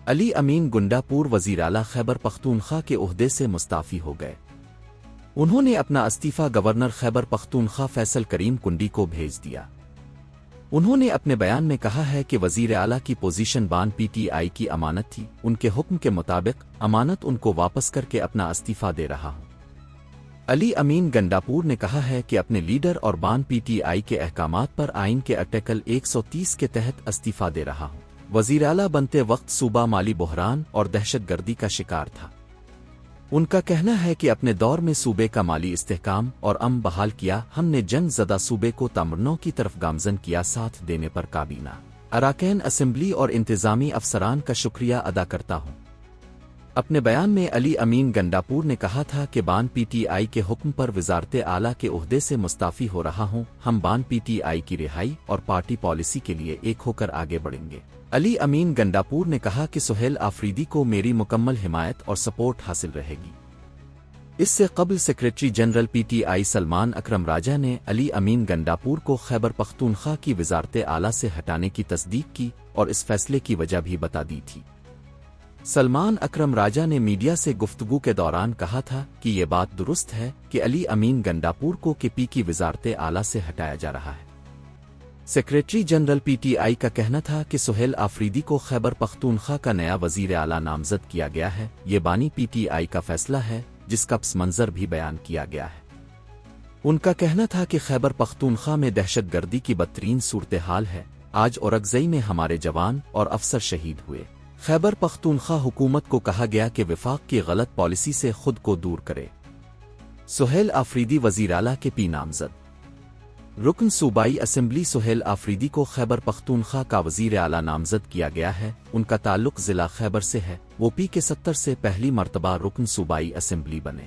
علی امین گنڈاپور وزیر اعلیٰ خیبر پختونخوا کے عہدے سے مستعفی ہو گئے۔ انہوں نے اپنا استعفی گورنر خیبر پختونخوا فیصل کریم کنڈی کو بھیج دیا۔ انہوں نے اپنے بیان میں کہا ہے کہ وزیر اعلیٰ کی پوزیشن بان پی ٹی آئی کی امانت تھی، ان کے حکم کے مطابق امانت ان کو واپس کر کے اپنا استعفی دے رہا ہوں۔ علی امین گنڈاپور نے کہا ہے کہ اپنے لیڈر اور بان پی ٹی آئی کے احکامات پر آئین کے آرٹیکل 130 کے تحت استعفی دے رہا ہوں۔ وزیر اعلیٰ بنتے وقت صوبہ مالی بحران اور دہشت گردی کا شکار تھا۔ ان کا کہنا ہے کہ اپنے دور میں صوبے کا مالی استحکام اور امن بحال کیا، ہم نے جنگ زدہ صوبے کو تمرنوں کی طرف گامزن کیا، ساتھ دینے پر کابینہ اراکین اسمبلی اور انتظامی افسران کا شکریہ ادا کرتا ہوں۔ اپنے بیان میں علی امین گنڈاپور نے کہا تھا کہ بان پی ٹی آئی کے حکم پر وزارت اعلیٰ کے عہدے سے مستعفی ہو رہا ہوں، ہم بان پی ٹی آئی کی رہائی اور پارٹی پالیسی کے لیے ایک ہو کر آگے بڑھیں گے۔ علی امین گنڈاپور نے کہا کہ سہیل آفریدی کو میری مکمل حمایت اور سپورٹ حاصل رہے گی۔ اس سے قبل secretary general P T I Salman Akram Raja نے علی امین گنڈاپور کو خیبر پختونخوا کی وزارت اعلیٰ سے ہٹانے کی تصدیق کی اور اس فیصلے کی وجہ بھی بتا دی تھی۔ سلمان اکرم راجہ نے میڈیا سے گفتگو کے دوران کہا تھا کہ یہ بات درست ہے کہ علی امین گنڈاپور کو کے پی کی وزارت اعلیٰ سے ہٹایا جا رہا ہے۔ سیکریٹری جنرل پی ٹی آئی کا کہنا تھا کہ سہیل آفریدی کو خیبر پختونخوا کا نیا وزیر اعلیٰ نامزد کیا گیا ہے، یہ بانی پی ٹی آئی کا فیصلہ ہے جس کا پس منظر بھی بیان کیا گیا ہے۔ ان کا کہنا تھا کہ خیبر پختونخوا میں دہشت گردی کی بدترین صورتحال ہے، آج اورکزئی میں ہمارے جوان اور افسر شہید ہوئے۔ خیبر پختونخوا حکومت کو کہا گیا کہ وفاق کی غلط پالیسی سے خود کو دور کرے۔ سہیل آفریدی وزیر اعلیٰ کے پی نامزد۔ رکن صوبائی اسمبلی سہیل آفریدی کو خیبر پختونخوا کا وزیر اعلیٰ نامزد کیا گیا ہے، ان کا تعلق ضلع خیبر سے ہے، وہ پی کے 70 سے پہلی مرتبہ رکن صوبائی اسمبلی بنے۔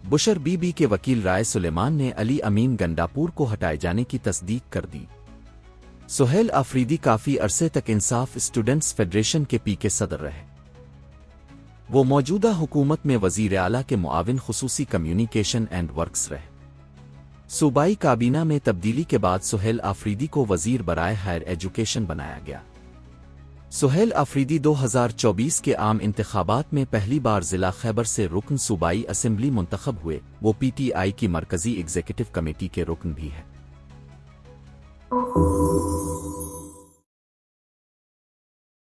بشر بی بی کے وکیل رائے سلیمان نے علی امین گنڈاپور کو ہٹائے جانے کی تصدیق کر دی۔ سہیل آفریدی کافی عرصے تک انصاف اسٹوڈنٹس فیڈریشن کے پی کے صدر رہے۔ وہ موجودہ حکومت میں وزیر اعلیٰ کے معاون خصوصی کمیونیکیشن اینڈ ورکس رہے۔ صوبائی کابینہ میں تبدیلی کے بعد سہیل آفریدی کو وزیر برائے ہائر ایجوکیشن بنایا گیا۔ سہیل آفریدی 2024 کے عام انتخابات میں پہلی بار ضلع خیبر سے رکن صوبائی اسمبلی منتخب ہوئے، وہ پی ٹی آئی کی مرکزی ایگزیکٹو کمیٹی کے رکن بھی ہے۔